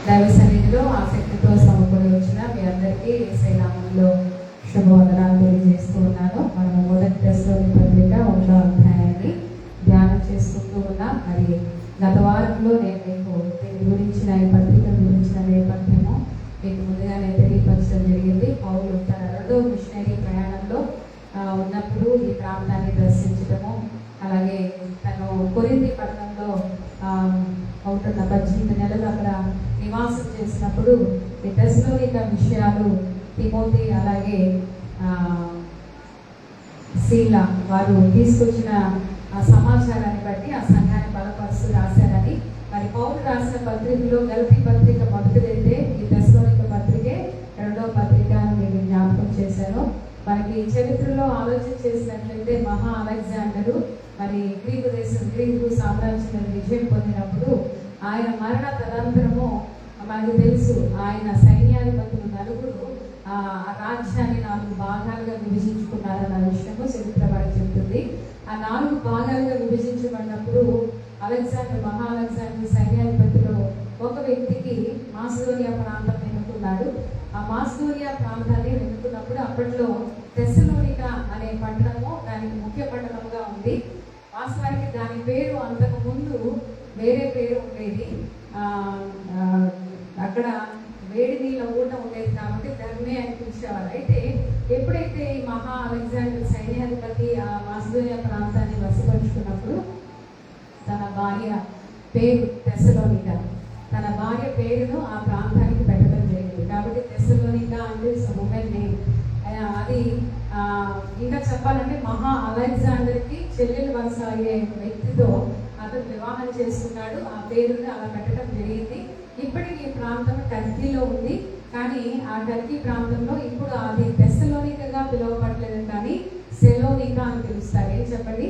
దైవ సన్నిధిలో ఆసక్తితో సమకూడి వచ్చిన మీ అందరికీ యేసయ్య నామములో శుభవందనాలు తెలియజేస్తూ ఉన్నాను. మనము మొదటి దశలోని పత్రిక 1వ అధ్యాయాన్ని ధ్యానం చేసుకుంటూ ఉన్నాం. మరి గత వారంలో నేను మీకు దీని గురించిన ఈ పత్రిక గురించిన నేపథ్యము మీకు ముందుగానే తెలియపరచడం జరిగింది. పౌలు తన 2వ మిషనరీ ప్రయాణంలో ఉన్నప్పుడు ఈ ప్రాంతాన్ని దర్శించడము, అలాగే తను కొరింథీ పట్టణంలో ఉంటున్న 18 నెలలు అక్కడ నివాసం చేసినప్పుడు ఈ దశలోనిక విషయాలు తిమోతి అలాగే శీల వారు తీసుకొచ్చిన సమాచారాన్ని బట్టి ఆ సంఘాన్ని బలపరుస్తూ రాశారని, మరి పౌలు రాసిన పత్రికలో గలతీ పత్రిక మొదటిదైతే ఈ దశలోనిక పత్రికే 2వ పత్రిక అని నేను జ్ఞాపకం చేశాను. మనకి చరిత్రలో ఆలోచన చేసినట్లయితే మహా అలెగ్జాండరు మరి గ్రీకు సామ్రాజ్యం విజయం పొందినప్పుడు ఆయన మరణ తదనంతరము మనకు తెలుసు ఆయన సైన్యాధిపతులు 9 ఆ రాజ్యాన్ని 4 భాగాలుగా విభజించుకున్నారన్న విషయము చరిత్ర వారికి చెప్తుంది. ఆ 4 భాగాలుగా విభజించబడినప్పుడు మహా అలెగ్జాండర్ సైన్యాధిపతిలో ఒక వ్యక్తికి మాసిదోనియా ప్రాంతం ఎన్నుకున్నాడు. ఆ మాసిదోనియా ప్రాంతాన్ని ఎన్నుకున్నప్పుడు అప్పట్లో తెస్సలోనికా అనే పట్టణము దానికి ముఖ్య పట్టణంగా ఉంది. వాస్తవానికి దాని పేరు అంతకు ముందు వేరే పేరు ఉండేది. అక్కడ వేడి నీళ్ళ ఊట ఉండేది కాబట్టి ధర్మే అని పిలిచేవారు. అయితే ఎప్పుడైతే ఈ మహా అలెగ్జాండర్ సైన్యాధిపతి ఆ మాసిదోనియా ప్రాంతాన్ని వశపరుచుకున్నప్పుడు తన భార్య పేరు తెస్సలోనికా, తన భార్య పేరును ఆ ప్రాంతానికి పెట్టడం జరిగింది. కాబట్టి తెస్సలోనికా అంటే ఉమెన్ నేమ్. అది ఇంకా చెప్పాలంటే మహా అలెగ్జాండర్కి చెల్లెలు వరుస అయ్యే వ్యక్తితో అతను వివాహం చేసుకున్నాడు. ఆ పేరుని అలా పెట్టడం జరిగింది. ఇప్పటికి ఈ ప్రాంతం టర్కీలో ఉంది, కానీ ఆ టర్కీ ప్రాంతంలో ఇప్పుడు అది తెస్సలోనికాగా పిలువబడలేదు, కానీ సెలోనికా అని పిలుస్తారు. ఏం చెప్పండి?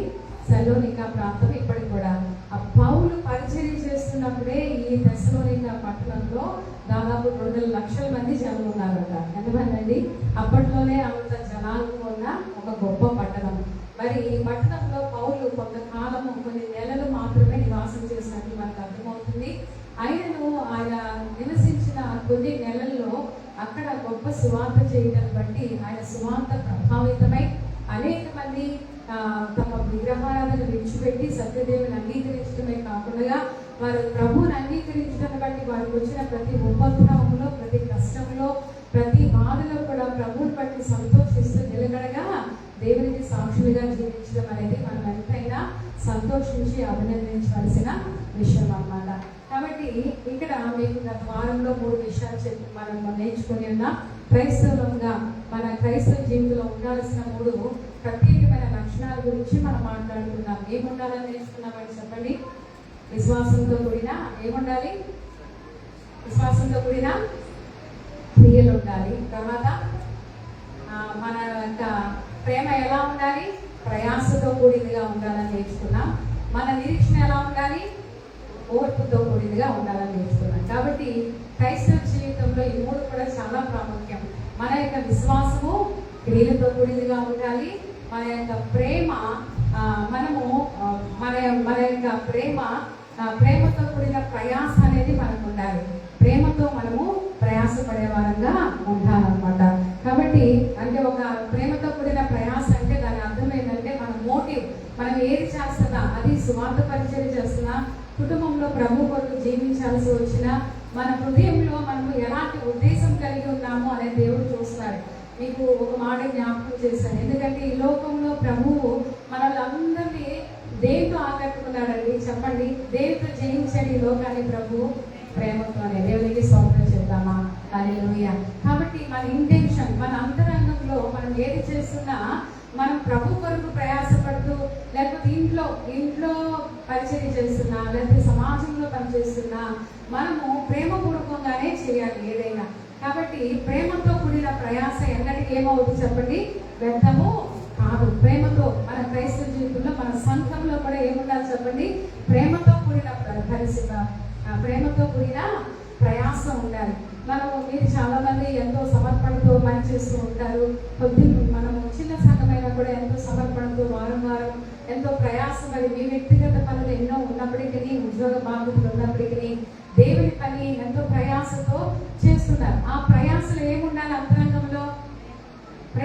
సెలోనికా ప్రాంతం ఇప్పటికి కూడా. ఆ పౌలు పరిచర్య చేస్తున్నప్పుడే ఈ తెస్సలోనికా పట్టణంలో దాదాపు 2 లక్షల మంది జనం ఉన్నారట. ఎంతమంది అండి? అప్పట్లోనే అంత జనాలు ఉన్న ఒక గొప్ప పట్టణం. మరి ఈ పట్టణంలో పౌలు కొంతకాలము కొన్ని నెలలు మాత్రమే నివాసం చేసినట్టు మనకు అర్థమవుతుంది. ఆయనను ఆయన నివసించిన కొన్ని నెలల్లో అక్కడ గొప్ప సువార్త చేయడం బట్టి ఆయన సువార్త ప్రభావితమై అనేక మంది తమ విగ్రహారాధన విడిచిపెట్టి సత్యదేవుని అంగీకరించడమే కాకుండా వారు ప్రభువుని అంగీకరించడం బట్టి వారికి వచ్చిన ప్రతి ఉపద్రవంలో, ప్రతి కష్టంలో, ప్రతి బాధలో కూడా ప్రభువుని బట్టి సంతోషిస్తూ నిలకడగా దేవునికి సాక్షులుగా జీవించడం అనేది మనం ఎంతైనా సంతోషించి అభినందించవలసిన విషయం అన్నమాట. కాబట్టి ఇక్కడ మీకు గత వారంలో 3 విషయాలు మనం నేర్చుకుని ఉన్నాం. క్రైస్తవులంగా మన క్రైస్తవ జీవితంలో ఉండాల్సిన 3 ప్రత్యేకమైన లక్షణాల గురించి మనం మాట్లాడుకున్నాం. ఏముండాలని నేర్చుకున్నామని చెప్పండి? విశ్వాసంతో కూడిన ఏముండాలి? విశ్వాసంతో కూడిన క్రియలు ఉండాలి. తర్వాత మన యొక్క ప్రేమ ఎలా ఉండాలి? ప్రయాసతో కూడినగా ఉండాలని నేర్చుకున్నాం. మన నిరీక్షణ ఎలా ఉండాలి? ఓర్పుతో కూడినగా ఉండాలని నేర్చుకున్నాం. కాబట్టి క్రైస్తవ జీవితంలో ఈ 3 కూడా చాలా ప్రాముఖ్యం. మన యొక్క విశ్వాసము క్రియలతో కూడినగా ఉండాలి. మన యొక్క ప్రేమ మన యొక్క ప్రేమతో కూడిన ప్రయాస అనేది మనకు ఉండాలి. ప్రేమతో మనము ప్రయాసపడే వారంగా ఉండాలన్నమాట. కాబట్టి అంటే ఒక ప్రేమతో కూడిన ప్రయాస అంటే దాని అర్థం ఏంటంటే మన మోటివ్, మనం ఏది చేస్తున్నా, అది సువార్త పరిచర్య చేస్తున్నా, కుటుంబంలో ప్రభు కొరకు జీవించాల్సి వచ్చిన మన హృదయంలో మనము ఎలాంటి ఉద్దేశం కలిగి ఉన్నామో అనే దేవుడు చూస్తాడు. మీకు ఒక మాట జ్ఞాపకం చేశాను. ఎందుకంటే ఈ లోకంలో ప్రభువు మనల్ని దేనితో ఆకట్టుకున్నాడండి? చెప్పండి. దేనితో జయించాడు ఈ లోకాన్ని ప్రభు? ప్రేమతోనే. దేవునికి స్తోత్రం చెప్తామా? హల్లెలూయా. కాబట్టి మన ఇంటెన్షన్, మన అంతరంగంలో మనం ఏది చేస్తున్నా మనం ప్రభు కొరకు ప్రయాసపడుతూ, లేకపోతే ఇంట్లో పరిచర్య చేస్తున్నా, లేకపోతే సమాజంలో పనిచేస్తున్నా మనము ప్రేమపూర్వకంగానే చేయాలి ఏదైనా. కాబట్టి ప్రేమతో కూడిన ప్రయాస ఎన్నటికి ఏమవుతుంది చెప్పండి? వ్యర్థము కాదు. ప్రేమతో మన క్రైస్తవ జీవితంలో, మన సంఘంలో కూడా ఏముండాలి చెప్పండి? ప్రేమతో కూడిన ప్రేమతో కూడిన ప్రయాస ఉండాలి. మీరు చాలా మంది ఎంతో సమర్పణతో పనిచేస్తూ ఉంటారు. మనము చిన్న సంఘమైనా కూడా ఎంతో సమర్పణతో వారం ఎంతో ప్రయాసపడి మీ వ్యక్తిగత పనులు ఎన్నో ఉన్నప్పటికీ, ఉద్యోగ బాధ్యతలు ఉన్నప్పటికీ, దేవుని పని ఎంతో ప్రయాస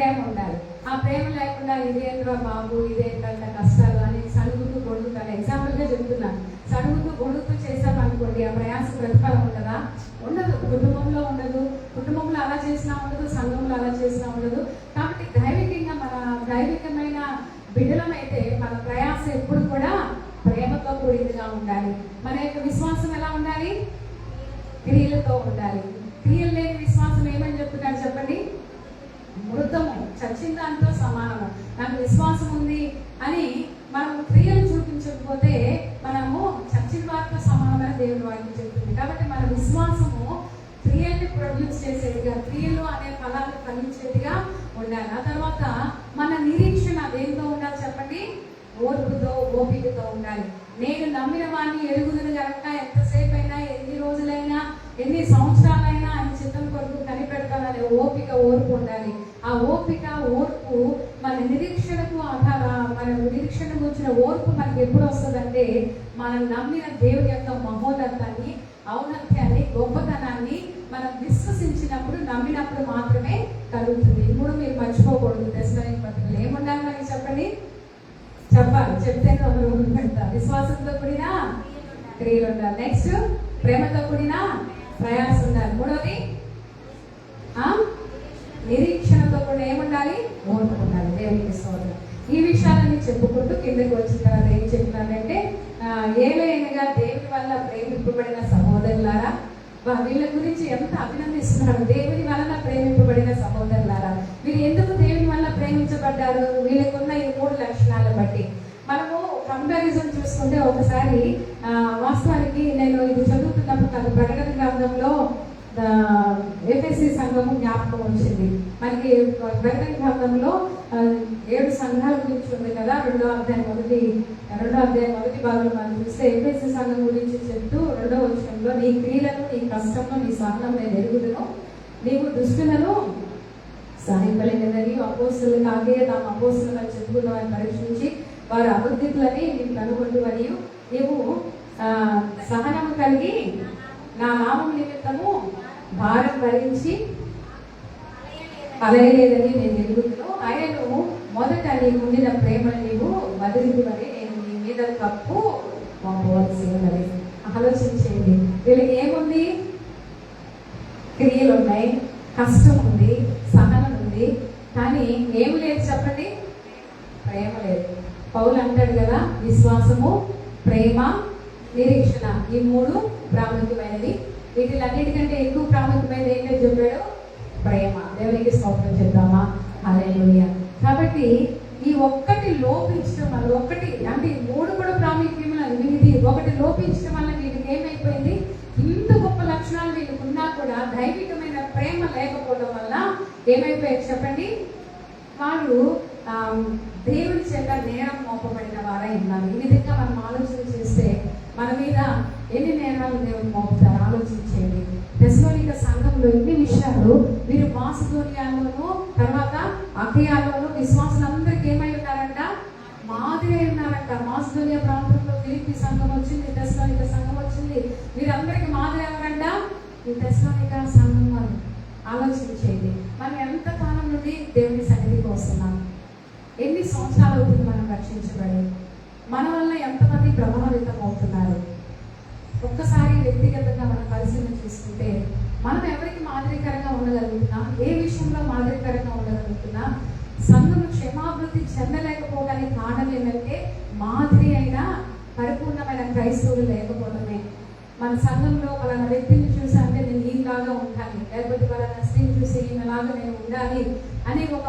ప్రేమ ఉండాలి. ఆ ప్రేమ లేకుండా ఇదేంద్రా బాబు, ఇదేంటంత కష్టాలు అని సణుగుతూ గొడుగుతాను. ఎగ్జాంపుల్గా చెప్తున్నాను. సణుగుతూ గొడుగుతూ చేసామనుకోండి, ఆ ప్రయాస ప్రతిఫలం ఉంటుందా? ఉండదు. కుటుంబంలో ఉండదు. కుటుంబంలో అలా చేసినా ఉండదు, సంఘంలో అలా చేసినా ఉండదు. కాబట్టి దైవికంగా మన దైవికమైన బిడ్డలమైతే మన ప్రయాస ఎప్పుడు కూడా ప్రేమతో కూడినగా ఉండాలి. మన యొక్క విశ్వాసం ఎలా ఉండాలి? క్రియలతో ఉండాలి. క్రియలు లేని విశ్వాసం ఏమని చెప్తున్నాడు చెప్పండి? మృతము, చచ్చిన దాంతో సమానము. నాకు విశ్వాసం ఉంది అని మనం క్రియలు చూపించకపోతే మనము చచ్చిన వారితో సమానమైన దేవుని వాక్యం చెప్తుంది. కాబట్టి మన విశ్వాసము క్రియల్ని ప్రొడ్యూస్ చేసేదిగా, క్రియలు అనే ఫలాలు ఫలించేదిగా ఉండాలి. ఆ తర్వాత మన నిరీక్షణ దేంతో ఉండాలి చెప్పండి? ఓర్పుతో, ఓపికతో ఉండాలి. నేను నమ్మిన వాడిని ఎరుగుదును కనుక ఎంతసేపు అయినా, ఎన్ని రోజులైనా, ఎన్ని సంవత్సరాలైనా ఆయన చిత్తం కొరకు కనిపెడతాననే ఓపిక, ఓర్పు ఉండాలి. ఆ ఓపిక, ఓర్పు మన నిరీక్షణకు మన నిరీక్షణ గురించిన ఓర్పు మనకి ఎప్పుడు వస్తుందంటే మనం నమ్మిన దేవుని యొక్క మహోన్నతాన్ని, ఔన్నత్యాన్ని, గొప్పతనాన్ని మనం విశ్వసించినప్పుడు, నమ్మినప్పుడు మాత్రమే కలుగుతుంది. ఇప్పుడు మీరు మర్చిపోకూడదు. తెస్సలోనికీ పత్రికలో ఏముండాలి మనకి చెప్పండి? చెప్పాలి. చెప్తే పెడతా. విశ్వాసంతో కూడిన క్రియలు ఉండాలి. నెక్స్ట్ ప్రేమతో కూడిన ప్రయాస ఉండాలి. మూడోది నిరీక్షణతో కూడా ఏముండాలి? ఓర్పు ఉండాలి. దేవునికి స్తోత్రం. ఈ విషయాలన్నీ చెప్పుకుంటూ కిందకి వచ్చిన తర్వాత ఏం చెప్తున్నారంటే, ఏలైనగా దేవుని వల్ల ప్రేమింపబడిన సహోదరులారా, వీళ్ళ గురించి ఎంత అభినందిస్తున్నారు. దేవుని వలన ప్రేమింపబడిన సహోదరులారా, వీరు ఎందుకు దేవుని వల్ల ప్రేమించబడ్డారు? వీళ్ళకున్న ఈ 3 లక్షణాలను బట్టి మనము కంపారిజన్ చూసుకుంటే, ఒకసారి వాస్తవానికి నేను ఇది చదువుతున్నప్పుడు ప్రకటన గ్రంథంలో ఎఫెసీ సంఘము జ్ఞాపకం వచ్చింది. మనకి ప్రకటన గ్రంథంలో 7 సంఘాల గురించి ఉంది కదా. రెండో అధ్యాయం మొదటి భాగంలో మనం చూస్తే ఎఫెసీ సంఘం గురించి చెప్తూ 2వ వచనంలో, నీ క్రియలను, నీ కష్టంలో, నీ సహనం నేను ఎరుగుదును. నీవు దుష్టులను సహింపలేనిదని అపోస్తులు కాకే తాము అపోస్తులని చెప్పుకున్నవారిని పరీక్షించి వారు అబద్ధికులని నీవు కనుగొంటువని, నీవు సహనము కలిగి నా నామం నిమిత్తము భారం భరించి అలయలేదని నేను ఎరుగుదును. ఆయనను మొదట నీకు ఉండిన ప్రేమను నీవు వదిలిదువని నేను నీ మీద కప్పు పంపవలసి ఉన్నది. ఆలోచించేయండి. వీళ్ళకి ఏముంది? క్రియలు ఉన్నాయి, కష్టం ఉంది, సహనం ఉంది, కానీ ఏమి లేదు చెప్పండి? ప్రేమ లేదు. పౌలు అంటాడు కదా, విశ్వాసము, ప్రేమ, నిరీక్షణ, ఈ 3 ప్రాముఖ్యమైనది. వీటిలన్నిటికంటే ఎక్కువ ప్రాముఖ్యమైనది ఏంటో చెప్పాడు? ప్రేమ. దేవునికి స్తోత్రం చెప్తామా? హల్లెలూయా. కాబట్టి ఈ ఒక్కటి లోపించడం వల్ల, ఒకటి అంటే ఈ 3 కూడా ప్రాముఖ్యమైన, ఇది ఒకటి లోపించడం వల్ల వీటికి ఏమైపోయింది? ఇంత గొప్ప లక్షణాలు వీళ్ళకి ఉన్నా కూడా దైవికమైన ప్రేమ లేకపోవడం వల్ల ఏమైపోయారు చెప్పండి? వారు దేవుని చేత నేరం మోపబడిన వారై ఉన్నారు. ఈ విధంగా మనం ఆలోచన చేస్తే మన మీద ఎన్ని నేరాలు దేవుడు మోపుతారు ఆలోచించేయండి. తెస్సలోనిక సంఘంలో ఇన్ని విషయాలు వీరు మాసిదోనియాలోను తర్వాత అఖయాలోను విశ్వాసులందరికీ ఏమై ఉన్నారంట? మాదిరి అయి ఉన్నారంట. మాసిదోనియా ప్రాంతంలో ఫిలిప్పీ సంఘం వచ్చింది, తెస్సలోనిక సంఘం వచ్చింది. వీరందరికీ మాదిరి ఎవరంట? ఈ తెస్సలోనిక సంఘం వారు. ఆలోచించేయండి. మనం ఎంత కాలం నుండి దేవుని సన్నిధికి వస్తున్నాం? ఎన్ని సంవత్సరాలు అవుతుంది మనం రక్షించబడి? మన వల్ల ఎంతమంది ప్రభావితం అవుతున్నారు? ఒక్కసారి వ్యక్తిగతంగా మనం పరిశీలన చేసుకుంటే మనం ఎవరికి మాదిరికరంగా ఉండగలుగుతున్నాం? ఏ విషయంలో మాదిరికరంగా ఉండగలుగుతున్నా? సంఘం క్షేమాభివృద్ధి చెందలేకపోవడానికి కారణం ఏంటంటే మాదిరి అయిన పరిపూర్ణమైన క్రైస్తవులు లేకపోవడమే. మన సంఘంలో పలానా వ్యక్తిని చూసి అంటే నేను ఈలాగా ఉండాలి, లేకపోతే పలానా స్త్రీని చూసి ఈయనలాగా నేను ఉండాలి అనే ఒక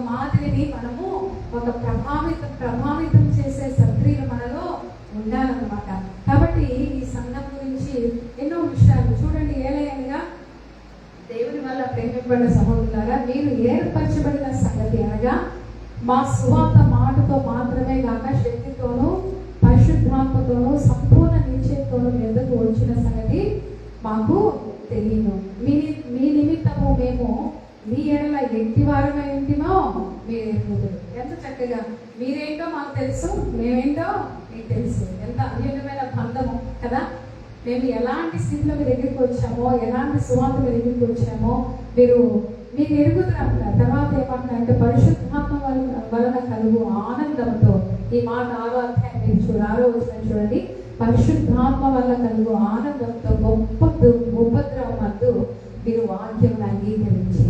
మాదిరిని మనము ఒక ప్రభావితం చేసే సక్రియలు మనలో ఉండాలన్నమాట. కాబట్టి ఈ సంఘం గురించి ఎన్నో విషయాలు చూడండి. ఏలైనగా దేవుని వల్ల ప్రేమింపబడిన సహోదరులారా, మీరు ఏర్పరచబడిన సంగతి అనగా మా సువార్త మాటతో మాత్రమే కాక శక్తితోనూ పరిశుద్ధాత్మతోనూ సంపూర్ణ నిశ్చయంతోనూ ఎదుకు వచ్చిన సంగతి మాకు తెలియను. మీ నిమిత్తము మేము మీ ఎడల ఎట్టి వారమై ఉంటిమో మీరు ఎరుగుదురు. ఎంత చక్కగా, మీరేంటో మాకు తెలుసు, మేమేంటో మీకు తెలుసు. ఎంత అన్యోన్యమైన బంధము కదా. మేము ఎలాంటి స్థితిలో మీ దగ్గరికి వచ్చామో, ఎలాంటి సువార్త మీ దగ్గరికి వచ్చామో మీరు మీకు ఎరుగుతున్నారు. తర్వాత ఏమంటున్నారంటే పరిశుద్ధాత్మ వలన కలుగు ఆనందంతో, ఈ మాట 6వ అధ్యాయం మీరు 6వ వచనం చూడండి. పరిశుద్ధాత్మ వల్ల కలుగు ఆనందంతో గొప్ప ఉపద్రవమందు మీరు వాక్యం అంగీకరించి.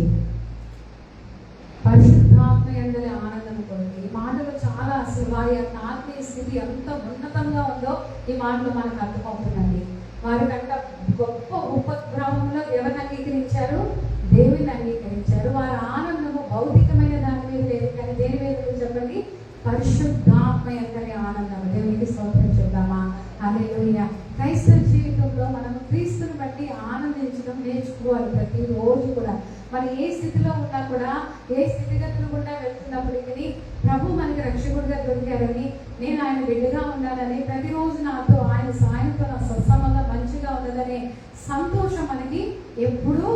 పరిశుద్ధాత్మ యందలి ఆనందం కొరకు ఈ మాటలు చాలా అసలు వారి యొక్క ఆత్మీయ స్థితి ఎంత ఉన్నతంగా ఉందో ఈ మాటలు మనకు అర్థమవుతుందండి. వారి కంట గొప్ప ఉపద్రవంలో ఎవరిని అంగీకరించారు? దేవుని అంగీకరించారు. వారి ఆనందము భౌతికమైన దాని మీద లేదు, కానీ దేని మీద చెప్పండి? పరిశుద్ధాత్మ యందలి ఆనందం. దేవునికి స్తోత్రం చెప్దామా? హల్లెలూయా. క్రైస్తవ జీవితంలో మనం క్రీస్తుని బట్టి ఆనందించడం నేర్చుకోవాలి. ప్రతిరోజు కూడా మనం ఏ స్థితిలో ఉన్నా కూడా, ఏ స్థితిగతులు గుండా వెళ్తున్నప్పటికీ ప్రభు మనకి రక్షకుడిగా దొరికారని, నేను ఆయన బిడ్డగా ఉన్నానని, ప్రతిరోజు నాతో ఆయన సాయంతో నా సత్సంబంధం మంచిగా ఉన్నదనే సంతోషం మనకి ఎప్పుడూ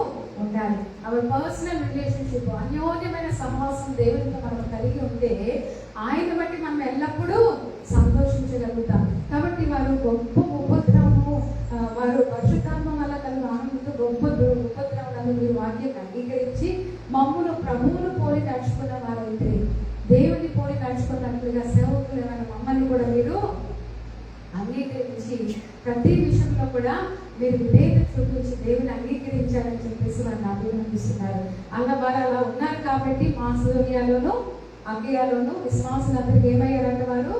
ఉండాలి. అవర్ పర్సనల్ రిలేషన్షిప్, అన్యోన్యమైన సహవాసం దేవునితో మనం కలిగి ఉంటే ఆయన బట్టి మనం ఎల్లప్పుడూ సంతోషించగలుగుతాం. కాబట్టి వారు గొప్ప ఉపద్రవము, వారు పరిశుద్ధాత్మ వల్ల కలిగిన ఆనందంతో గొప్ప ఉపద్రవాలను మీరు వాక్యం అంగీకరించి మమ్మును ప్రభువును పోలి నడుచుకున్న వారైతే, దేవుని పోలి నడుచుకున్నట్లుగా సేవకులు ఏమైనా మమ్మల్ని కూడా మీరు అంగీకరించి ప్రతి విషయంలో కూడా మీరు విధేయత చూపించి దేవుని అంగీకరించాలని చెప్పేసి వారిని అభినందిస్తున్నారు. అలా వారు అలా ఉన్నారు కాబట్టి మాసిదోనియాలోను అఖియాలోను విశ్వాసులందరికీ ఏమయ్యారంటే వారు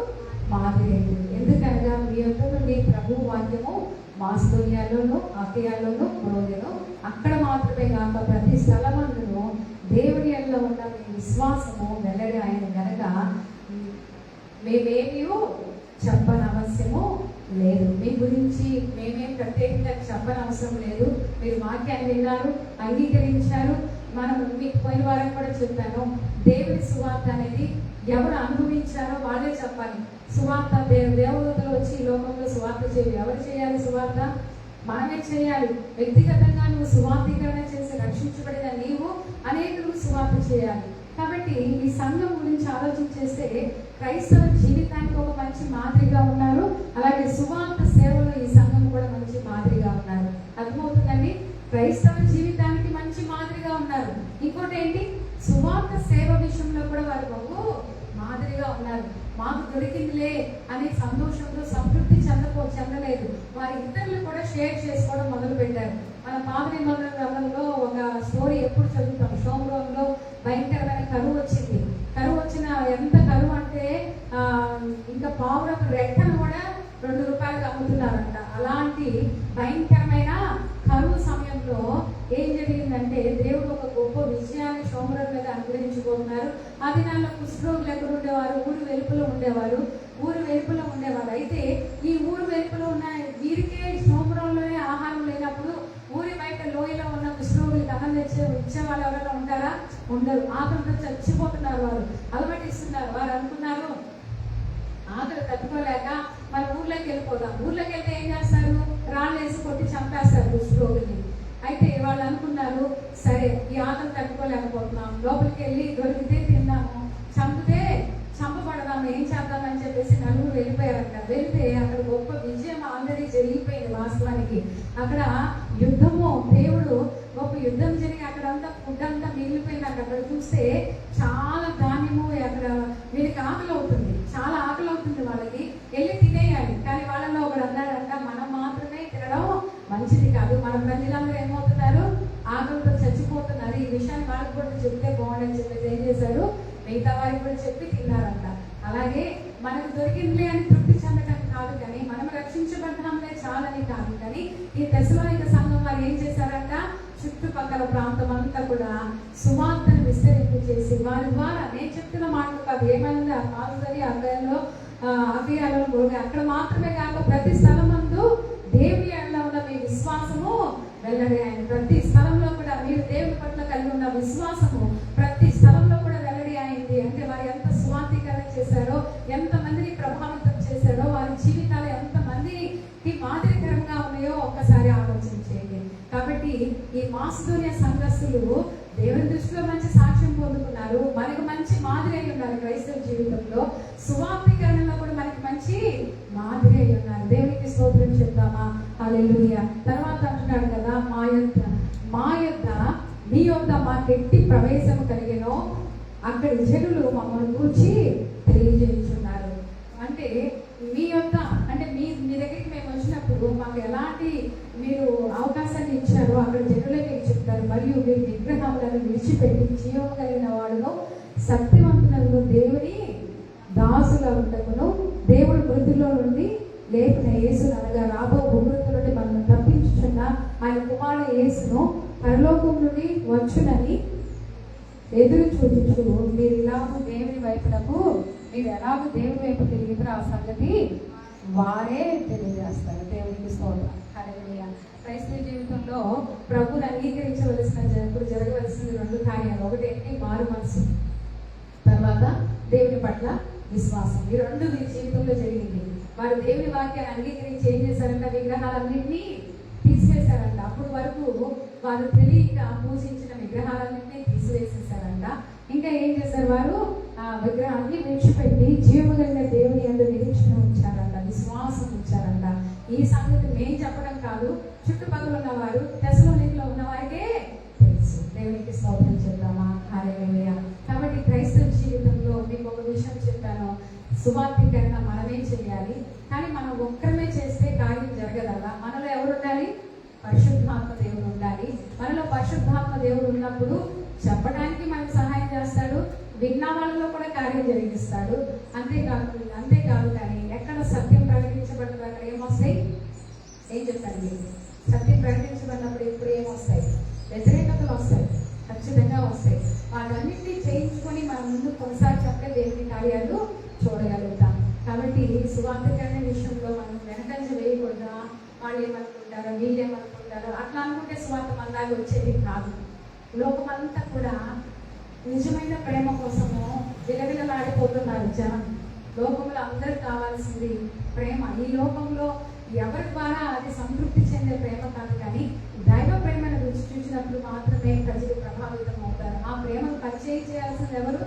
మాదిరి. ఎందుకనగా మీ యొక్క మీ ప్రభు వాక్యము మాసిదోనియాలోను అఖియాలోను రోగను అక్కడ మాత్రమే కాక ప్రతి స్థలమందును దేవుని యందు ఉన్న మీ విశ్వాసము వెల్లడి ఆయన గనక మేమేమీ చెప్పనవసరము లేదు. మీ గురించి మేమేం ప్రత్యేకంగా చెప్పనవసరం లేదు. మీరు వాక్యాన్ని విన్నారు, అంగీకరించారు. మనం మీకు పోయిన వారం కూడా చెప్పాను, దేవుని సువార్త అనేది ఎవరు అనుభవించారో వాళ్ళే చెప్పాలి. సువార్త దేవదూతలు వచ్చి ఈ లోకంలో సువార్త చేయాలి. ఎవరు చేయాలి సువార్త? మనమే చేయాలి. వ్యక్తిగతంగా నువ్వు సువార్తీకరణ చేసి రక్షించబడిన నీవు అనేకులకు సువార్త చేయాలి. కాబట్టి ఈ సంఘం గురించి ఆలోచన చేస్తే క్రైస్తవ జీవితానికి ఒక మంచి మాదిరిగా ఉన్నారు. అలాగే సువార్త సేవలో ఈ సంఘం కూడా మంచి మాదిరిగా ఉన్నారు. అర్థమవుతుందండి? క్రైస్తవ జీవితానికి మంచి మాదిరిగా ఉన్నారు. ఇంకోటి ఏంటి? సువార్త సేవ విషయంలో కూడా వారు బాబు మాదిరిగా ఉన్నారు. మాకు దొరికిందిలే అనే సంతోషంతో సంతృప్తి చెందలేదు. వారి ఇతరులు కూడా షేర్ చేసుకోవడం మొదలు పెట్టారు. మన పాత నిబంధన గ్రంథంలో ఒక స్టోరీ ఎప్పుడు చదువుతాం. షోమ్రోన్లో భయంకరమైన కరువు వచ్చింది. కరువు వచ్చిన ఎంత కరువు అంటే ఇంకా పావులకు రెక్కను కూడా ₹2 అమ్ముతున్నారంట. అలాంటి భయంకరమైన కరువు సమయంలో ఏం జరిగిందంటే దేవుడు ఒక గొప్ప విజయాన్ని షోమ్రోన్ మీద అనుగ్రహించుకుంటున్నారు. ఆ దినాల్లో కుష్ఠరోగులు ఎక్కడ ఉండేవారు? ఊరు వెలుపులో ఉండేవారు. అయితే ఈ ఊరు వెలుపులో ఉన్న వీరికే షోమ్రోన్లోనే ఆహారం లేనప్పుడు ఊరి బయట లోయలో ఉన్న కుష్ఠరోగులకి అన్నం ఇచ్చే వాళ్ళు ఎవరైనా ఉంటారా? ఉండరు. ఆకలితో చచ్చిపోతున్నారు. వారు అలవాటిస్తున్నారు. వారు అనుకున్నారు ఆకలి తట్టుకోలేక మన ఊర్లోకి వెళ్ళిపోదాం. ఊర్లోకి వెళ్తే ఏం చేస్తారు? రాళ్ళు వేసి కొట్టి చంపేస్తారు కుష్ఠరోగుల్ని. అయితే వాళ్ళు అనుకున్నారు, సరే ఈ ఆకలి తట్టుకోలేకపోతున్నాం, లోపలికి వెళ్ళి దొరికితే తిన్నాము, చంపితే చంపబడదాము, ఏం చేద్దామని చెప్పేసి నలుగురు వెళ్ళిపోయారంట. వెళ్తే అక్కడ గొప్ప విజయం ఆల్రెడీ జరిగిపోయింది. వాస్తవానికి అక్కడ యుద్ధము, దేవుడు గొప్ప యుద్ధం జరిగి అక్కడంతా ఫుడ్ అంతా మిగిలిపోయింది. అక్కడ చూస్తే చాలా ధాన్యము, అక్కడ వీళ్ళకి ఆకలి అవుతుంది, చాలా ఆకలి అవుతుంది. వాళ్ళకి వెళ్ళి తినేయాలి. కానీ వాళ్ళలో ఒకడు అన్నాడంట, మనం మాత్రమే తినడం మంచిది కాదు, మన ప్రజలందరూ ఏమవుతున్నారు? ఆకలితో చచ్చిపోతున్నారు. ఈ విషయాన్ని వాళ్ళకి కూడా చెప్తే బాగుండని చెప్పేసి ఏం చేశారు? మిగతా వారికి కూడా చెప్పి తిన్నారంట. అలాగే మనకు దొరికిందిలే అని తృప్తి చెందడం కాదు, కానీ మనం రక్షించబడ్డాంలే చాలని కాదు, కానీ ఈ తెస్సలోనిక సంఘం వారు ఏం చేశారంట? చుట్టుపక్కల ప్రాంతం అంతా కూడా సువార్తను విస్తరింపు చేసి వారి ద్వారా, నేను చెప్తున్న మాటలు కాదు, ఏమైంది ఆ మాదిరి అధ్యాయంలో అభియాలలో అక్కడ మాత్రమే కాక ప్రతి స్థలమందు దేవుని యందు ఉన్న మీ విశ్వాసము వెల్లడి. ఆయన ప్రతి స్థలంలో కూడా మీరు దేవుని పట్ల కలిగి ఉన్న విశ్వాసము ప్రతి స్థలంలో కూడా వెల్లడి అయింది. అంటే వారు ఎంత స్వార్థీకరణ చేశారో, ఎంతమందిని ప్రభావితం చేశారో, వారి జీవితాలు ఎంతమందికి మాదిరికరంగా ఉన్నాయో ఒక్కసారి ఆలోచన చేయండి. కాబట్టి ఈ మాసిదోనియా సంఘస్థులు దేవుని దృష్టిలో మంచి సాక్ష్యం పొందుకున్నారు. మనకు మంచి మాదిరి అయి ఉన్నారు. క్రైస్తవ జీవితంలో సువార్థీకరణలో కూడా మనకి మంచి మాదిరి అయి ఉన్నారు. దేవునికి స్తోత్రం చెప్తామా? హల్లెలూయా. తర్వాత అంటున్నాడు కదా, మా యొద్ద మీ యొక్క మాకు ఎట్టి ప్రవేశము కలిగినో అక్కడి జనులు మమ్మల్ని గురించి తెలియజేస్తున్నారు. అంటే మీ యొక్క అంటే మీ దగ్గరికి మేము వచ్చినప్పుడు మాకు ఎలాంటి మీరు అవకాశాన్ని ఇచ్చారో అక్కడ జనులే మీకు చెప్తారు. మరియు మీరు విగ్రహాలను విడిచిపెట్టి జీవం కలిగిన వాడును సత్యవంతులను దేవుని దాసుల ఉండకును దేవుడు మృతుల్లో నుండి లేపిన యేసును అనగా రాబో భూమృతుల నుండి మనం తప్పించుచున్న ఆయన కుమారుడు యేసును పరలోకం నుండి వచ్చునని ఎదురు చూపించు. మీరు ఇలాగూ దేవుని వైపునకు మీరు ఎలాగూ దేవుని వైపు తిరిగితే ఆ సంగతి వారే తెలియజేస్తారు. దేవునికి స్తోత్రం. హల్లెలూయా. క్రైస్తవ జీవితంలో ప్రభువుని అంగీకరించవలసిన ఇప్పుడు జరగవలసిన 2 కార్యాలు. ఒకటి ఏంటి? మారు మనసు, తర్వాత దేవుని పట్ల విశ్వాసం. ఈ 2 మీ జీవితంలో జరిగింది. వారు దేవుని వాక్యాన్ని అంగీకరించి ఏం చేశారంట? విగ్రహాలన్నింటినీ తీసివేశారంట. అప్పుడు వరకు వారు తెలియక పూజించిన విగ్రహాలన్నింటినీ తీసివేసేసారంట. ఇంకా ఏం చేశారు? వారు ఆ విగ్రహాన్ని విడిచిపెట్టి జీవము కలిగిన దేవుని యందు నిరీక్షణ ఉంచారంట, విశ్వాసం ఉంచారంట. ఈ సంగతి మేము చెప్పడం కాదు, చుట్టుపక్కల ఉన్న వారు తెస్సలోనికలో ఉన్న వారికే తెలుసు. దేవునికి స్తోత్రం చెప్తామా? హల్లెలూయా. కాబట్టి క్రైస్తవ జీవితంలో మీకు ఒక విషయం చెప్పాను, సువార్తీకరణ మనమే చేయాలి. కానీ మనం ఒక్కరమే చేస్తే కార్యం జరగదల్లా. మనలో ఎవరు ఉండాలి? పరిశుద్ధాత్మ దేవుడు ఉండాలి. మనలో పరిశుద్ధాత్మ దేవుడు ఉన్నప్పుడు చెప్పడానికి మనకు సహాయం చేస్తాడు, విన్న వాళ్ళలో కూడా కార్యం జరిగిస్తాడు. అంతేకాదు కానీ ఎక్కడ సత్యం ప్రకటించబడినప్పుడు అక్కడ ఏమొస్తాయి? ఏం చెప్తాను మీకు? సత్యం ప్రకటించబడినప్పుడు ఇప్పుడు ఏమొస్తాయి? వ్యతిరేకతలు వస్తాయి, ఖచ్చితంగా వస్తాయి. వాటన్నింటినీ చేయించుకొని మనం ముందు కొనసాగినప్పుడే దేవుని కార్యాలు చూడగలుగుతాం. కాబట్టి సువార్తీకరణ విషయంలో మనం వెనకంజ వేయకూడదా? వాళ్ళు ఏమనుకుంటారో, వీళ్ళు ఏమనుకుంటారో అట్లా అనుకుంటే సువార్త మన దాకా వచ్చేది కాదు. లోకమంతా కూడా నిజమైన ప్రేమ కోసము విలవిలలాడిపోతున్నారు జనం. లోకంలో అందరికి కావాల్సింది ప్రేమ. ఈ లోకంలో ఎవరి ద్వారా అది సంతృప్తి చెందే ప్రేమ కాదు, కానీ దైవ ప్రేమను రుచి చూసినప్పుడు మాత్రమే ప్రజలు ప్రభావితం అవుతారు. ఆ ప్రేమను పరిచయం చేయాల్సింది ఎవరు?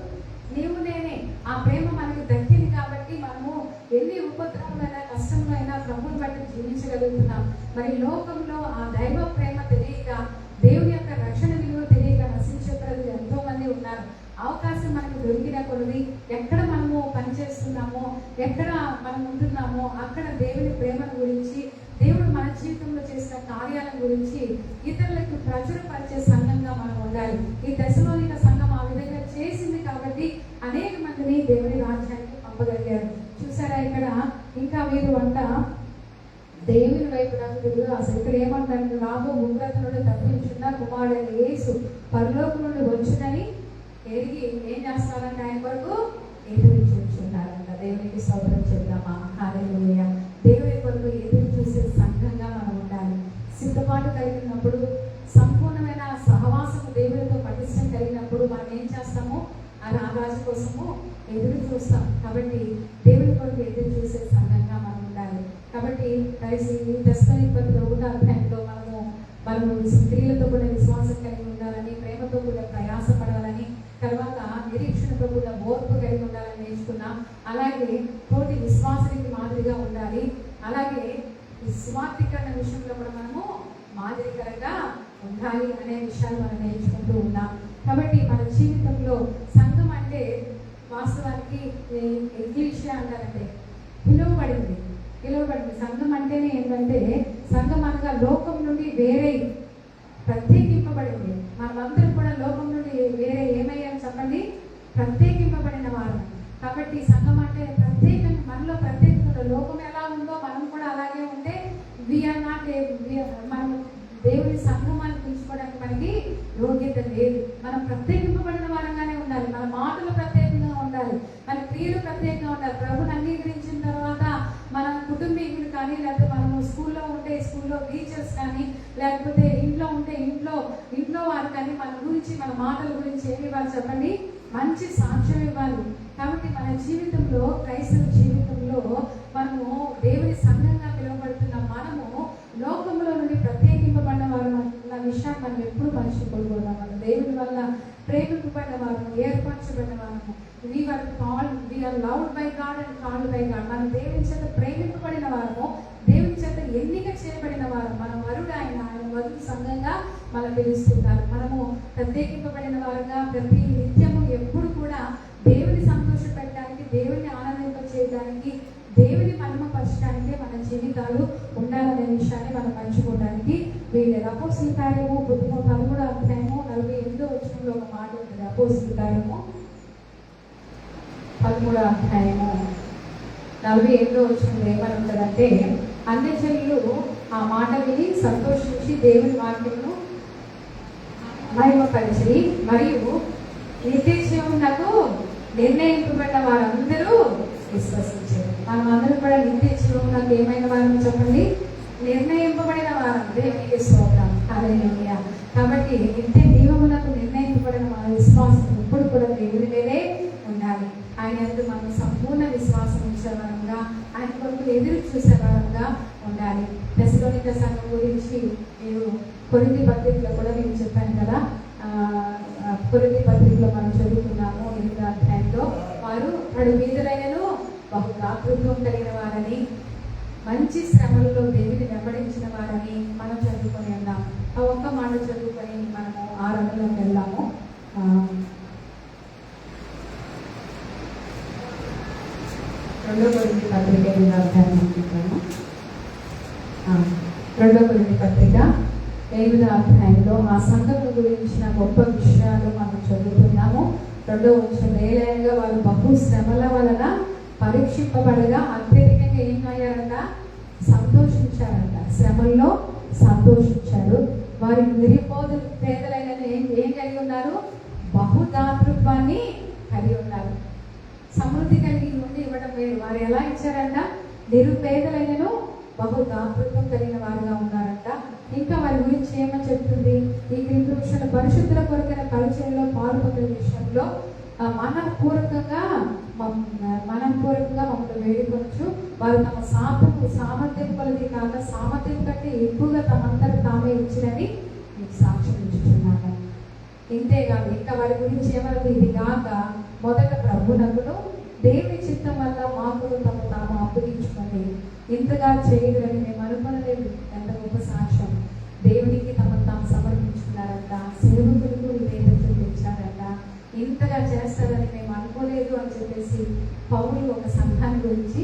నీవు నేనే. ఆ ప్రేమ మనకు దక్కింది కాబట్టి మనము ఎన్ని ఉపద్రవమైనా కష్టంలో అయినా ప్రభువుని బట్టి జీవించగలుగుతున్నాం. మరి లోకంలో ఆ దైవ ప్రేమ తెలియక, దేవుని యొక్క రక్షణ విలువ తెలియక నశించే ప్రజలు ఎంతో మంది ఉన్నారు. అవకాశం మనకు దొరికిన కొలది ఎక్కడ మనము పనిచేస్తున్నామో, ఎక్కడ మనం ఉంటున్నామో అక్కడ దేవుని ప్రేమను గురించి, దేవుడు మన జీవితంలో చేసిన కార్యాల గురించి ఇతరులకు ప్రచురపరిచే సంఘంగా మనం ఉండాలి. ఈ తెస్సలోనిక సంఘం ఆ విధంగా చేసింది కాబట్టి అనేక మందిని దేవుని రాజ్యానికి పంపగలిగారు. చూసారా ఇక్కడ ఇంకా వీరు అంట దేవుని వైపు నాకు అసలు ఇక్కడ ఏమంటారు? రాబో ఉగ్రత నుండి తప్పించున్న కుమారుడైన యేసు పరలోకం నుండి వచ్చునని ఎరిగి ఏం చేస్తారంటే ఆయన కొరకు ఎదురు చూస్తున్నారంట. దేవునికి స్తోత్రం చెప్తామా? హల్లెలూయా. దేవుని కొరకు ఎదురు చూసే సంఘంగా మనం ఉండాలి. సిద్ధపాటు కలిగినప్పుడు, సంపూర్ణమైన సహవాసము దేవునితో పటిష్టం కలిగినప్పుడు మనం ఏం చేస్తాము? ఆ రాజు కోసము ఎదురు చూస్తాం. కాబట్టి దేవుని కొరకు ఎదురు చూసే సంఘంగా మనం ఉండాలి. కాబట్టి తెస్సలోనికీయులకు 1వ అధ్యాయంలో మనము స్త్రీలతో కూడా విశ్వాసం కలిగి ఉండాలని, ప్రేమతో కూడా ప్రయాసపడాలని, తర్వాత నిరీక్షణతో కూడా ఓర్పు కలిగి ఉండాలని నేర్చుకున్నాం. అలాగే తోటి విశ్వాసానికి మాదిరిగా ఉండాలి. అలాగే సువార్తీకరణ విషయంలో కూడా మనము మాదిరికరంగా ఉండాలి అనే విషయాలు మనం నేర్చుకుంటూ ఉన్నాం. కాబట్టి మన జీవితంలో సంఘం అంటే వాస్తవానికి ఎక్లీషియా అంటారంటే పిలువబడింది. సంఘం అంటేనే ఏంటంటే, సంఘం అనగా లోకం నుండి వేరే ప్రత్యేకింపబడింది. మనమందరం కూడా లోకం నుండి వేరే ఏమయ్యాం చెప్పండి? ప్రత్యేకింపబడిన వారు. కాబట్టి సంఘం అంటే ప్రత్యేకంగా, మనలో ప్రత్యేకంగా లోకం ఎలా ఉందో మనం కూడా అలాగే ఉంటే వీఆర్ నాట్ మనం దేవుని సంఘం అని పిలుచుకోవడానికి మనకి యోగ్యత లేదు. మనం ప్రత్యేకింపబడిన వారంగానే ఉండాలి. మన మాటలు ప్రత్యేకంగా ఉండాలి, మన క్రియలు ప్రత్యేకంగా ఉండాలి. ప్రభుని అంగీకరించిన తర్వాత మన కుటుంబీకులు కానీ, లేకపోతే మనము స్కూల్లో ఉంటే స్కూల్లో టీచర్స్ కానీ, లేకపోతే ఇంట్లో ఉంటే ఇంట్లో వారు కానీ మన గురించి, మన మాటల గురించి ఏమి ఇవ్వాలి చెప్పండి? మంచి సాక్ష్యం ఇవ్వాలి. కాబట్టి మన జీవితంలో, క్రైస్తవ జీవితంలో మనము దేవుని సంఘంగా పిలువబడుతున్న మనము లోకంలో నుండి ప్రత్యేకింపబడిన వారు అన్న విషయాన్ని మనం ఎప్పుడు మర్చిపోకూడదు. మనం దేవుని వల్ల ప్రేమింపబడిన వారము, ఏర్పరచబడిన వారము. We are loved by God and called by God. మనం దేవుని చేత ప్రేమింపబడిన వారము, దేవుని చేత ఎన్నిక చేయబడిన వారు. మన వరుడు ఆయన వధువు సంఘంగా మన పిలుస్తున్నారు. మనము ప్రత్యేకింపబడిన వారుగా ప్రతి నిత్యము ఎప్పుడు కూడా దేవుని సంతోషపెట్టడానికి, దేవుని ఆనందింప చేయడానికి, దేవుని మహిమపరచడానికే మన జీవితాలు ఉండాలనే విషయాన్ని మనం పంచుకోవడానికి వీళ్ళేది. అపోస్తలుల కార్యము 13వ అధ్యాయము 48వ వచనంలో ఒక మాట ఉంటుంది. అపోస్తలుల కార్యము 13వ అధ్యాయము 48వ వచనంలో ఏమని ఉంటుందంటే, అన్యజనులు ఆ మాట విని సంతోషించి దేవుని వాక్యమును మహిమపరిచి మరియు నిత్య జీవమునకు నిర్ణయింపబడిన వారందరూ విశ్వసించారు. మనం అందరూ కూడా నిత్య జీవమునకు ఏమైన వారని చెప్పండి, నిర్ణయింపబడిన వారం. దేవునికి స్తోత్రం, హల్లెలూయా. కాబట్టి నిత్య జీవమునకు నిర్ణయింపబడిన మన విశ్వాసం ఎప్పుడు కూడా దేవుని మీదే ఉండాలి. ఆయన యందు మనం సంపూర్ణ విశ్వాసం ఉంచేవారంగా, ఆయన కొరకు ఎదురు చూసేవారంగా ఉండాలి. తెస్సలోనిక సంఘం గురించి నేను కొరింథీ పత్రికలో కూడా నేను చెప్పాను కదా, కొరింథీ పత్రికలో మనం చదువుకున్నాము 8వ అధ్యాయంలో, వారు అడు మీదలైనను బహు దాతృత్వం కలిగిన వారని, మంచి శ్రమలలో దేవుని వెంబడించిన వారని మనం చదువుకొని ఉన్నాము. ఆ ఒక్క మాట చదువుకొని మనము ఆరంభంలోకి వెళ్దాము. 2వ కొరింథీ పత్రిక 8వ అధ్యాయం అనుకుంటాను. 2వ కొరింథీ పత్రిక 8వ అధ్యాయంలో ఆ సంఘం గురించిన గొప్ప విషయాలు మనం చదువుతున్నాము. 2వ వచనం, ఏలైనగా వారు బహు శ్రమల వలన పరీక్షింపబడగా అత్యధికంగా ఏం అయ్యారంట? సంతోషించారంట. శ్రమల్లో సంతోషించారు. వారి పేదలైన ఏం కలిగి ఉన్నారు? బహుదాతృత్వాన్ని కలిగి ఉన్నారు. సమృద్ధి కలిగి ఉండి ఇవ్వడం వేరు. వారు ఎలా ఇచ్చారంట? నిరుపేదలైనను బహుదాతృత్వం కలిగిన వారుగా ఉన్నారంట. ఇంకా వారి గురించి ఏమని చెప్తుంది? ఈ క్రింది విషయంలో పరిశుద్ధుల కొరకైన పరిచయంలో పాల్పొందిన విషయంలో మనపూర్వకంగా మమ్మల్ని వేడుకొనొచ్చు. వారు తమ సామర్థ్యం కొలది కాక సామర్థ్యం కంటే ఎక్కువగా తమంతట తామే ఇచ్చినని మీకు సాక్ష్యం ఇచ్చుచున్నాను. ఇంతేకాదు ఇంకా వారి గురించి ఏమన్నది? ఇది కాక మొదట ప్రభునకును దేవుని చిత్తం వల్ల మాకును తాము అప్పగించుకొని ఇంతగా చేయగలని మేము అనుకునలేదు. ఎంత గొప్ప సాక్ష్యం! దేవునికి తాము సమర్పించుకున్నారంట. సేవకులకు నివేదన చూపించారంట. ఇంతగా చేస్తారని మేము అనుకోలేదు అని చెప్పేసి పౌలు ఒక సంఘాన్ని గురించి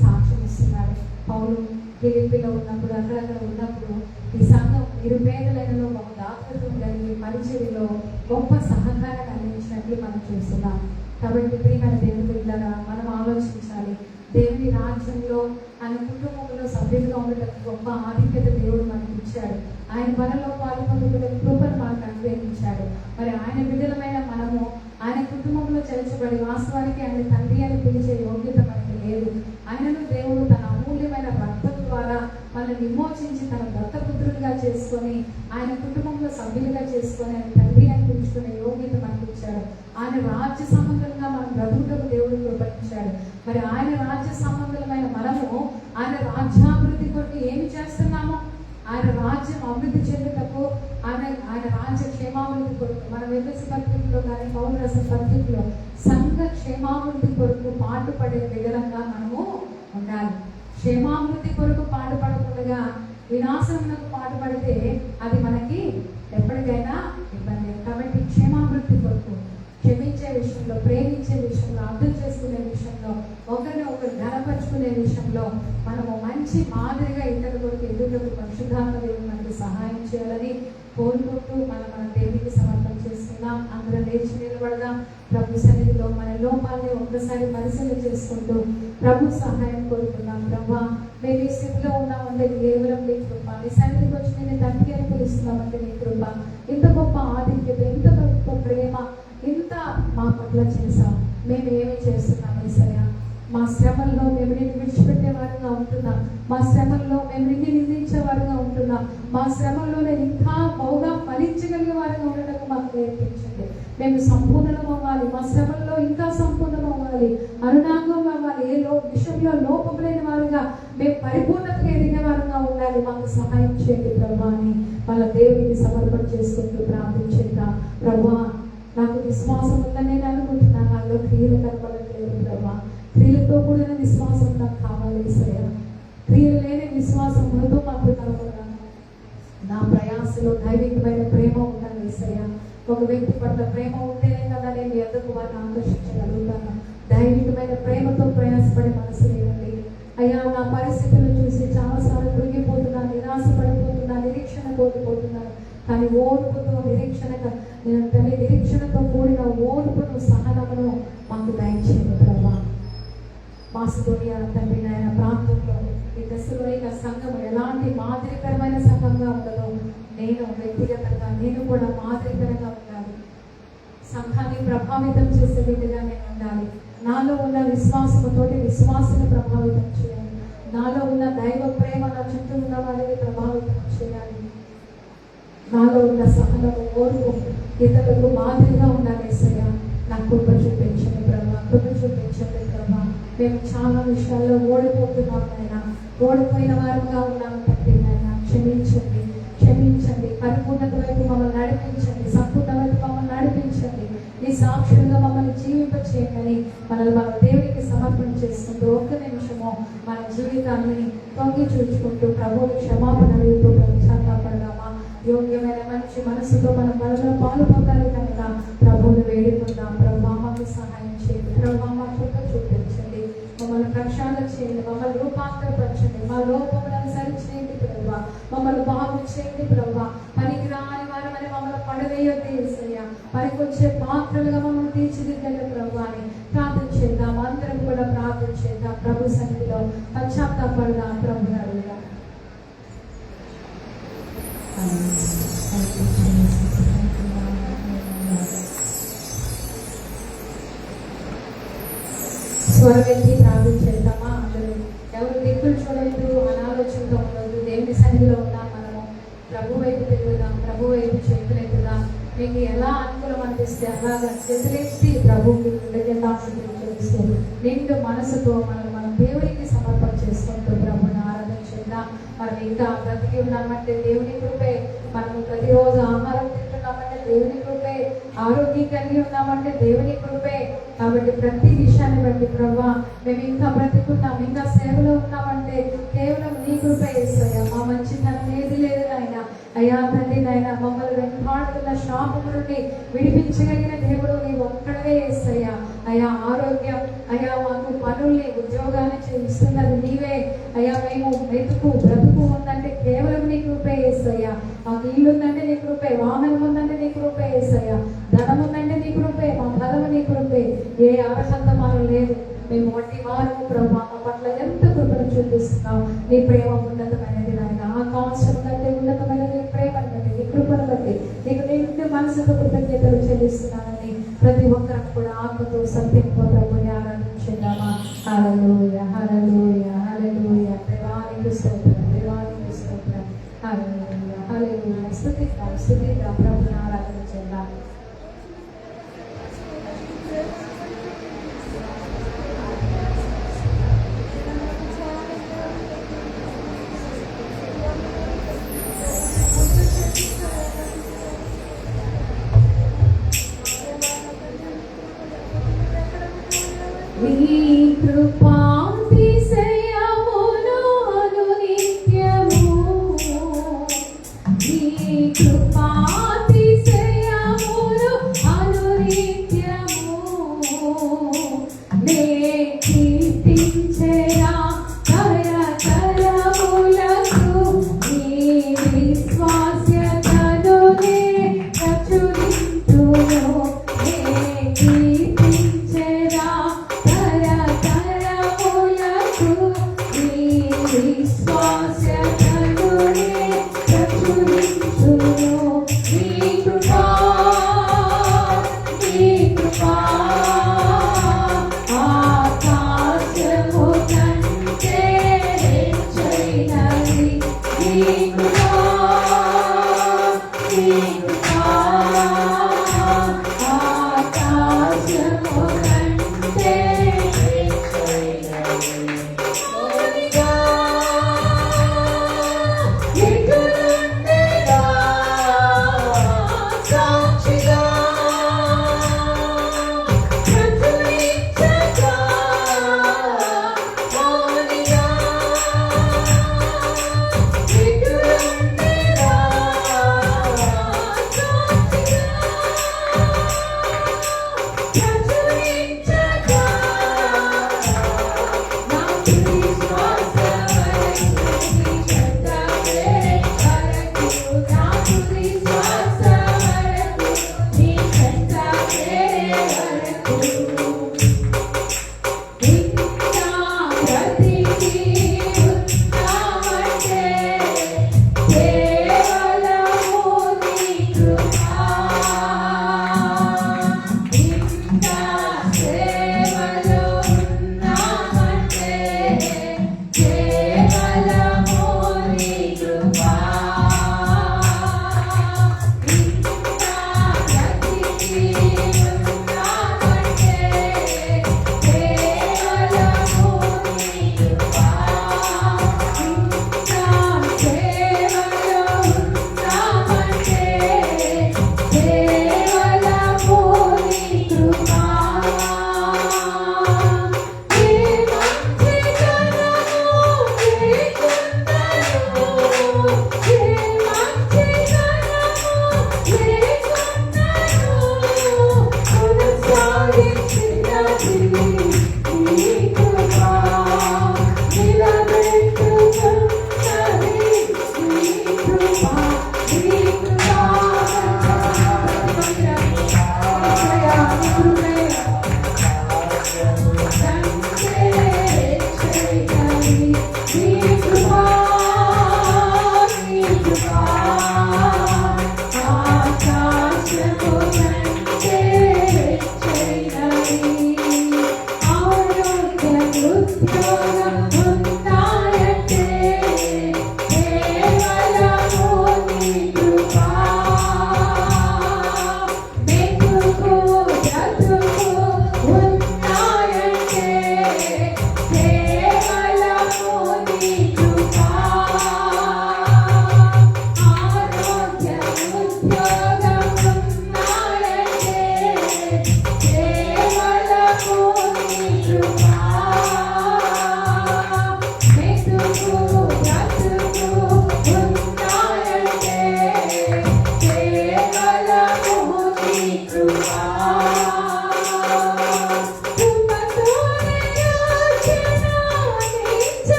సాక్ష్యం ఇస్తున్నారు. పౌలు ఫిలిప్పీలో ఉన్నప్పుడు, అక్కడక్కడ ఉన్నప్పుడు ఈ సంఘం నిరుపేదలలో ఒక దాతృత్వం కలిగి పరిచర్యలో గొప్ప సహకారాన్ని అందించినట్లు మనం చూస్తున్నాం. కాబట్టి ప్రియమైన దేవుని బిడ్డలారా, మనం ఆలోచించాలి. దేవుని రాజ్యంలో ఆయన కుటుంబంలో సభ్యులుగా ఉండటం గొప్ప ఆధిక్యత దేవుడు మనకి ఇచ్చాడు. ఆయన పనిలో పాల్పొందుకునే కృపను మనకు అనుగ్రహించాడు. మరి ఆయన బిడ్డలమైన మనము ఆయన కుటుంబంలో చేర్చబడి వాస్తవానికి ఆయన తండ్రి అని పిలిచే యోగ్యత మనకి లేదు. ఆయనను దేవుడు తన అమూల్యమైన రక్తం ద్వారా మనల్ని విమోచించి తన దత్తపుత్రులుగా చేసుకొని ఆయన కుటుంబంలో సభ్యులుగా చేసుకొని ఆయన తండ్రి అని పిలుచుకునే యోగ్యత మనకి ఇచ్చాడు. ఆయన రాజ్య సంబంధంగా మనం బ్రతుకుటకు దేవుడు కృపణించాడు. మరి ఆయన రాజ్య సంబంధమైన మనము ఆయన రాజ్యాభివృద్ధి కొరకు ఏమి చేస్తున్నాము? ఆయన రాజ్యం అభివృద్ధి చెందుటకు, ఆయన రాజ్య క్షేమాభివృద్ధి కొరకు మన ఎఫెసీ పత్రికలో కానీ పౌలు రాసిన పత్రికలో సంఘ క్షేమాభివృద్ధి కొరకు పాటుపడే బిడ్డలంగా మనము ఉండాలి. క్షేమాభివృద్ధి కొరకు పాటుపడకుండా వినాశనకు పాటుపడితే అది మనకి ఎప్పటికైనా ఇబ్బంది. కాబట్టి క్షేమాభివృద్ధి కొరకు, క్షమించే విషయంలో, ప్రేమించే విషయంలో, అర్థం చేసుకునే విషయంలో, ఒకరిని ఒకరు ఘనపరుచుకునే విషయంలో మనము మంచి మాదిరిగా ఇతరుల కొరకు ఎదుగుటకు పరిశుద్ధాత్మ దేవుడు మనకి సహాయం చేయాలని కోరుకుంటూ మన దేవునికి సమర్పణ చేసుకుందాం. అందరూ లేచి నిలబడదాం. ప్రభు సన్నిధిలో మన లోపాలని ఒక్కసారి పరిశీలన చేసుకుంటూ ప్రభు సహాయం కోరుకుందాం. ప్రభా, మేము ఈ స్థితిలో ఉన్నామంటే కేవలం నీ కృప. నీ సన్నిధికి వచ్చి నేను తండ్రి అని పిలుస్తున్నామంటే నీ కృప. ఇంత గొప్ప ఆధిక్యత, ఇంత గొప్ప ప్రేమ, ఇంత మా పట్ల చేసాం. మేము ఏమి చేస్తున్నాం ఈసయ? మా శ్రమల్లో మేము నిన్ను విడిచిపెట్టేవారుగా ఉంటున్నాం. మా శ్రమల్లో మేము నిన్ను నిందించేవారుగా ఉంటున్నాం. మా శ్రమల్లో నేను ఇంకా బహుగా ఫలించగలిగే వారుగా ఉండటం మాకు నేర్పించండి. మేము సంపూర్ణం అవ్వాలి. మా శ్రమల్లో ఇంకా సంపూర్ణం అవ్వాలి, అనునాంగం అవ్వాలి. ఏ విషయంలో లోపం లేని వారుగా మేము పరిపూర్ణతగా ఎదిగే వారుగా ఉండాలి. మాకు సహాయం చేయండి ప్రభా అని వాళ్ళ దేవుడికి సమర్పణ చేసుకుంటూ ప్రార్థించేద్దాం. ప్రభా, నాకు విశ్వాసం ఉందని నేను అనుకుంటున్నాను, నాలో క్రియలు కనపడట్లేదు ప్రభా. క్రియలతో కూడిన విశ్వాసం నాకు కావాలి ఈసయ్య. క్రియలు లేని విశ్వాసం మృదు మాకు కనపడాలి. నా ప్రయాసలో దైవికమైన ప్రేమ ఉండాలి యేసయ్యా. ఒక వ్యక్తి పట్ల ప్రేమ ఉంటేనే కదా నేను ఎదుగు వారిని ఆకర్షించగలుగుతాను. దైవికమైన ప్రేమతో ప్రయాసపడే మనసు లేదండి అయ్యా. నా పరిస్థితులను చూసి చాలాసార్లు కృంగిపోతున్నాను, నిరాశపడిపోతున్నాను, నిరీక్షణ కోల్పోతున్నాను. కానీ ఓర్పుతో నిరీక్షణతో కూడిన ఓర్పును, సహనమును మాకు దయచేయండి ప్రభా. మాసిదోనియా తండ్రి నాయన ప్రాంతంలో ఈ దశలో ఇక సంఘం ఎలాంటి మాదిరికరమైన సంఘంగా ఉండదో నేను వ్యక్తిగతంగా నేను కూడా మాదిరికరంగా ఉండాలి. సంఘాన్ని ప్రభావితం చేసే విధంగా నేను ఉండాలి. నాలో ఉన్న విశ్వాసముతోటి విశ్వాసాన్ని ప్రభావితం చేయాలి. నాలో ఉన్న దైవ ప్రేమ నా చుట్టూ ఉన్న వారిని ప్రభావితం చేయాలి. నాలో ఉన్న సహనము, ఓర్పు ఇతరులకు మాదిరిగా ఉండాలి యేసయ్యా. నా కృప చూపించండి ప్రభా, కృప చూపించండి ప్రభా. మేము చాలా విషయాల్లో ఓడిపోతున్నాం నాయన, ఓడిపోయిన వారంగా ఉన్నాము తండ్రి నాయన. క్షమించండి, క్షమించండి. పరిపూర్ణత వైపు మమ్మల్ని నడిపించండి, సంపూర్ణ వైపు మమ్మల్ని నడిపించండి. నీ సాక్షులుగా మమ్మల్ని జీవింపచేయమని మనల్ని మన దేవుడికి సమర్పణ చేసుకుంటూ ఒక్క నిమిషము మన జీవితాన్ని తొంగి చూచుకుంటూ ప్రభువుని క్షమాపణ అడుగుతూ పడదామా. యోగ్యమైన మంచి మనసుతో మనం మనలో పాలు పొందాలి కనుక ప్రభువుని వేడుకుందాం. ప్రభా మాకు సహాయం చేయండి, ప్రభా మా కృప చూపించండి, మమ్మల్ని ప్రక్షాళన చేయండి, మమ్మల్ని రూపాంతరపరచండి, మా లోపములను సరిచేయండి ప్రభా, మమ్మల్ని బాగు చేయండి ప్రభా. పనికిరాని వారమని మమ్మల్ని పడవేయొద్దు యేసయ్యా, పనికొచ్చే పాత్రలుగా మమ్మల్ని తీర్చిదిద్దండి ప్రభా అని ప్రార్థన చేద్దాం. అందరం కూడా ప్రార్థన చేద్దాం. ప్రభు సన్నిధిలో పశ్చాత్తాపడదాం. ప్రభు అడుగుదాం. స్వరమెత్తి ప్రార్థన చేద్దామా? అందరూ ఎవరు దిక్కులు చూడవద్దు, అనాలోచనతో ఉండవద్దు. దేవుని సన్నిధిలో ఉన్నాం మనము. ప్రభు వైపు తిరుగుదాం, ప్రభు వైపు చేతులెత్తుదాం. మీకు ఎలా అనుకూలం అనిపిస్తే అలాగా చేతులెత్తి ప్రభువుకి కృతజ్ఞతాస్తుతులు చేస్తూ నిండు మనసుతో మనం దేవునికి సమర్పణ చేసుకుంటూ ప్రభుని ఆరాధన చేద్దాం. మనం ఇంకా బ్రతికి ఉన్నామంటే దేవుని కృపే. మనము ప్రతిరోజు ఆహారం తింటున్నామంటే దేవుని కృపే. ఆరోగ్యం కలిగి ఉన్నామంటే దేవుని కృపే. కాబట్టి ప్రతి విషయాన్ని బట్టి ప్రభా మేము ఇంకా బ్రతికున్నాం, ఇంకా సేవలో ఉన్నామంటే కేవలం నీ కృపే యేసయ్యా. మా మంచితనం ఏది లేదు నాయన. అయ్యా తండ్రి నాయన, మమ్మల్ని వెంటాడుతున్న శాపము నుండి విడిపించగలిగిన దేవుడు నీ ఒక్కడే యేసయ్యా. అయ్యా ఆరోగ్యం, అయ్యా మాకు పనుల్ని ఉద్యోగాన్ని ఇస్తున్నది నీవే అయ్యా. మేము బ్రతుకు ఉందంటే కేవలం నీ కృపే యేసయ్యా. మాకు ఇల్లు ఉందంటే నీ కృపే, వాహనం ఉందంటే నీ కృపే యేసయ్యా, ధనం ఉందంటే నీ కృపే, మా బలము నీ కృపే. ఏ అర్హత మాకు లేదు, మేము వంటి వారము ప్రభా. మా పట్ల ఎంత కృపను చూపిస్తున్నావు. నీ ప్రేమ ఉన్నతమైనది నాయన. ఆకాశం కంటే ఉన్నతమైనది నీ ప్రేమను బట్టి, నీ కృపను బట్టి నీకు నిండు మనసుతో కృతజ్ఞతలు చెల్లిస్తున్నానని ప్రతి ఒక్కరికి కూడా ఆత్మతో సత్యంతో ప్రభుని ఆరాధించుదామా. హల్లెలూయా, హల్లెలూయా, హల్లెలూయా. దేవానికి స్తోత్రం, దేవానికి స్తోత్రం. హల్లెలూయా, హల్లెలూయా. స్తుతిద్దాం ప్రభుని ఆరాధించుదాం. కృపా